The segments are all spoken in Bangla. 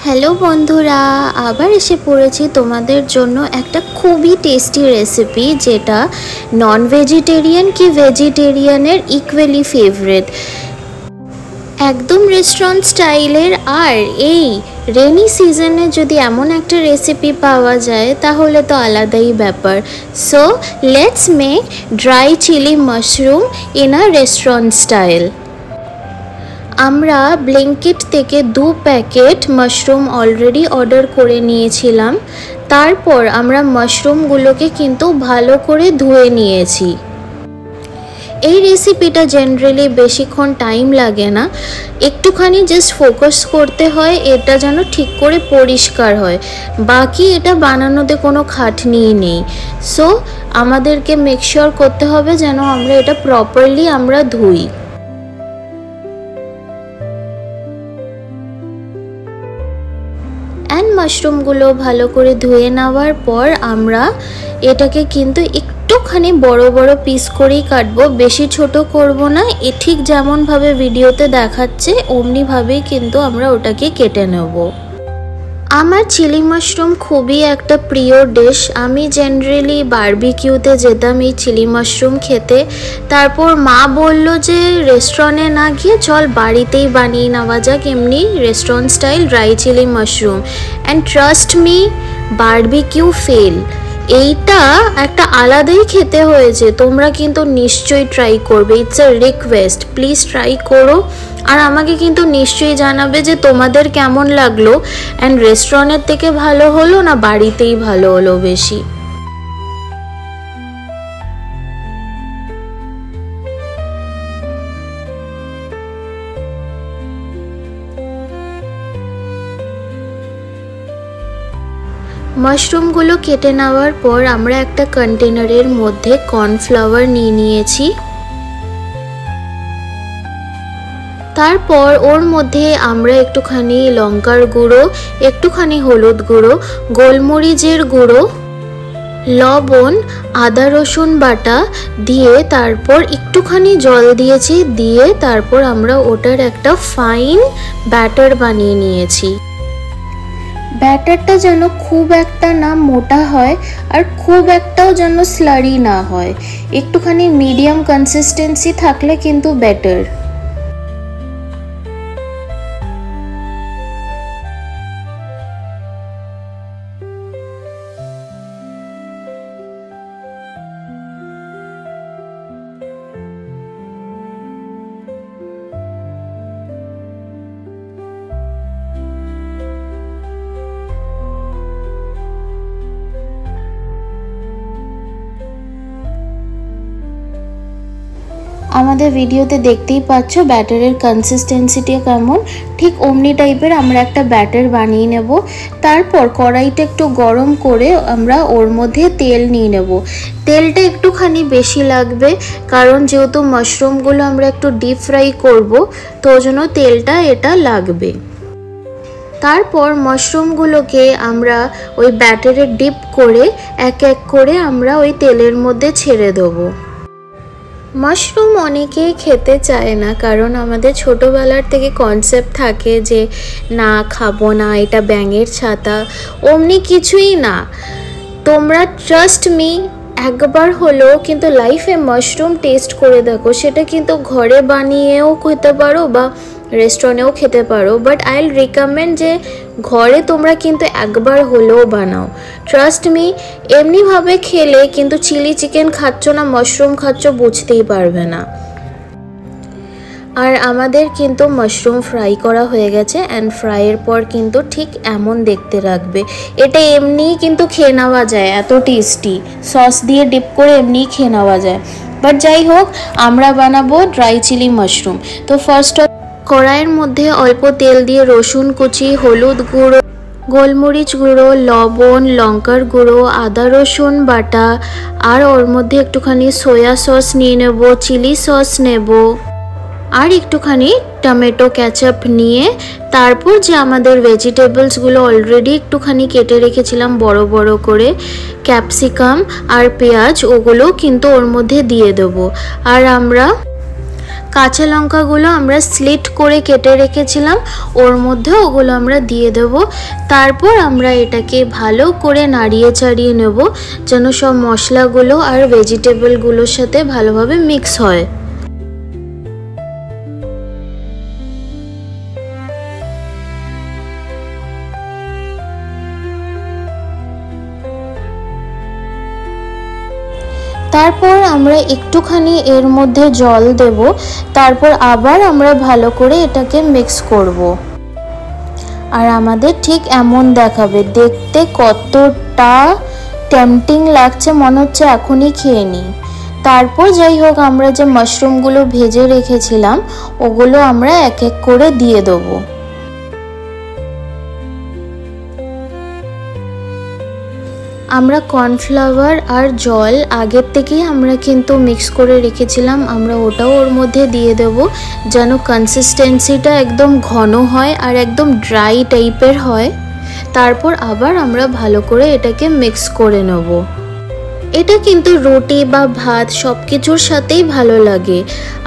হ্যালো বন্ধুরা, আবার এসে পড়েছি তোমাদের জন্য একটা খুবই টেস্টি রেসিপি, যেটা নন ভেজিটেরিয়ান কি ভেজিটেরিয়ানের ইকুয়ালি ফেভারিট, একদম রেস্টুরেন্ট স্টাইলের। আর এই রেনি সিজনে যদি এমন একটা রেসিপি পাওয়া যায় তাহলে তো আলাদাই ব্যাপার। So let's make dry chilli mushroom in a restaurant style. আমরা ব্লিঙ্কিট থেকে 2 প্যাকেট মাশরুম অলরেডি অর্ডার করে নিয়েছিলাম। তারপর আমরা মাশরুমগুলোকে কিন্তু ভালো করে ধুয়ে নিয়েছি। এই রেসিপিটা জেনারেলি বেশিক্ষণ টাইম লাগে না, একটুখানি জাস্ট ফোকাস করতে হয় এটা যেন ঠিক করে পরিষ্কার হয়, বাকি এটা বানানোতে কোনো খাটনিই নেই। সো আমাদেরকে মেক শিওর করতে হবে যেন আমরা এটা প্রপারলি ধুই। মাশরুমগুলো ভালো করে ধুয়ে নেওয়ার পর আমরা এটাকে কিন্তু একটুখানি বড় বড় পিস করেই কাটবো, বেশি ছোট করব না। ঠিক যেমনভাবে ভিডিওতে দেখাচ্ছে অমনিভাবেই কিন্তু আমরা ওটাকে কেটে নেব। আমার চিলি মাশরুম খুবই একটা প্রিয় ডিশ। আমি জেনারেলি বারবিকিউতে যেতাম এই চিলি মাশরুম খেতে। তারপর মা বলল যে রেস্টুরেন্টে না গিয়ে চল বাড়িতেই বানিয়ে নেওয়া যাক এমনি restaurant style dry chilli mushroom. And trust me, barbecue fail. এইটা একটা আলাদাই খেতে হয়েছে। তোমরা কিন্তু নিশ্চয়ই ট্রাই করবে, it's a request, please try করো। আর আমাকে কিন্তু নিশ্চয়ই জানাবে যে তোমাদের কেমন লাগলো, অ্যান্ড রেস্টুরেন্টের থেকে ভালো হলো না বাড়িতেই ভালো হলো বেশি। মাশরুমগুলো কেটে নেওয়ার পর আমরা একটা কন্টেনারের মধ্যে কর্নফ্লাওয়ার নিয়ে নিয়েছি। তারপর ওর মধ্যে আমরা একটুখানি লঙ্কার গুঁড়ো, একটুখানি হলুদ গুঁড়ো, গোলমরিচের গুঁড়ো, লবণ, আদা রসুন বাটা দিয়ে তারপর একটুখানি জল দিয়েছি, দিয়ে তারপর আমরা ওটার একটা ফাইন ব্যাটার বানিয়ে নিয়েছি। ব্যাটারটা যেন খুব একটা না মোটা হয় আর খুব একটাও যেন স্লারি না হয়, একটুখানি মিডিয়াম কনসিস্টেন্সি থাকলে কিন্তু বেটার। আমাদের ভিডিওতে দেখতেই পাচ্ছ ব্যাটারের কনসিস্টেন্সিটা কেমন, ঠিক অমনি টাইপের আমরা একটা ব্যাটার বানিয়ে নেব। তারপর কড়াইটা একটু গরম করে আমরা ওর মধ্যে তেল নিয়ে নেব। তেলটা একটুখানি বেশি লাগবে, কারণ যেহেতু মাশরুমগুলো আমরা একটু ডিপ ফ্রাই করব, তো ওই জন্য তেলটা এটা লাগবে। তারপর মাশরুমগুলোকে আমরা ওই ব্যাটারে ডিপ করে এক এক করে আমরা ওই তেলের মধ্যে ছেড়ে দেবো। মাশরুম অনেকেই খেতে চায় না, কারণ আমাদের ছোটোবেলার থেকে কনসেপ্ট থাকে যে না খাবো না, এটা ব্যাঙের ছাতা, অমনি কিছুই না। তোমরা ট্রাস্ট মি, একবার হলো কিন্তু লাইফে মাশরুম টেস্ট করে দেখো, সেটা কিন্তু ঘরে বানিয়েও খেতে পারো বা রেস্টুরেন্টেও খেতে পারো, বাট আই উইল রিকমেন্ড যে ঘরে তোমরা কিন্তু একবার হলেও বানাও। ট্রাস্ট মি, এমনিভাবে খেলে কিন্তু চিলি চিকেন খাচ্ছ না মাশরুম খাচ্ছ বুঝতেই পারবে না। আর আমাদের কিন্তু মাশরুম ফ্রাই করা হয়ে গেছে, অ্যান্ড ফ্রাইয়ের পর কিন্তু ঠিক এমন দেখতে রাখবে। এটা এমনিই কিন্তু খেয়ে নেওয়া যায়, এত টেস্টি, সস দিয়ে ডিপ করে এমনিই খেয়ে নেওয়া যায়। বাট যাই হোক, আমরা বানাবো ড্রাই চিলি মাশরুম। তো ফার্স্ট কড়াইয়ের মধ্যে অল্প তেল দিয়ে রসুন কুচি, হলুদ গুঁড়ো, গোলমরিচ গুঁড়ো, লবণ, লঙ্কার গুঁড়ো, আদা রসুন বাটা, আর ওর মধ্যে একটুখানি সয়া সস নিয়ে নেব, চিলি সস নেব, আর একটুখানি টমেটো ক্যাচাপ নিয়ে তারপর যে আমাদের ভেজিটেবলসগুলো অলরেডি একটুখানি কেটে রেখেছিলাম বড় বড় করে, ক্যাপসিকাম আর পেঁয়াজ, ওগুলো কিন্তু ওর মধ্যে দিয়ে দেবো। আর আমরা কাঁচা লঙ্কাগুলো আমরা স্লিট করে কেটে রেখেছিলাম, ওর মধ্যে ওগুলো আমরা দিয়ে দেব। তারপর আমরা এটাকে ভালো করে নাড়িয়ে চাড়িয়ে নেব যেন সব মশলাগুলো আর ভেজিটেবলগুলোর সাথে ভালোভাবে মিক্স হয়। তারপর আমরা একটুখানি এর মধ্যে জল দেব, তারপর আবার আমরা ভালো করে এটাকে মিক্স করব। আর আমাদের ঠিক এমন দেখাবে, দেখতে কতটা টেম্পটিং লাগছে, মনে হচ্ছে এখনই খেয়ে নিই। তারপর যাই হোক, আমরা যে মাশরুমগুলো ভেজে রেখেছিলাম ওগুলো আমরা এক এক করে দিয়ে দেবো। আমরা কর্নফ্লাওয়ার আর জল আগের থেকেই আমরা কিন্তু মিক্স করে রেখেছিলাম, আমরা ওটাও ওর মধ্যে দিয়ে দেব যেন কনসিস্টেন্সিটা একদম ঘন হয় আর একদম ড্রাই টাইপের হয়। তারপর আবার আমরা ভালো করে এটাকে মিক্স করে নেব। এটা কিন্তু রুটি বা ভাত সব কিছুর সাথেই ভালো লাগে।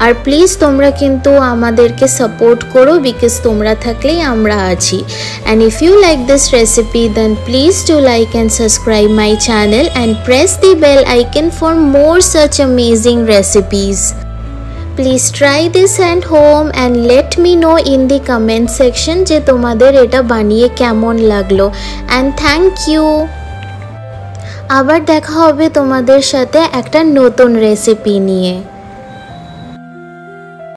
আর প্লিজ তোমরা কিন্তু আমাদেরকে সাপোর্ট করো, বিকজ তোমরা থাকলেই আমরা আছি। And if you like this recipe then please do like and subscribe my channel and press the bell icon for more such amazing recipes. Please try this at home and let me know in the comment section যে তোমাদের এটা বানিয়ে কেমন লাগলো। And thank you. আবার দেখা হবে তোমাদের সাথে একটা নতুন রেসিপি নিয়ে।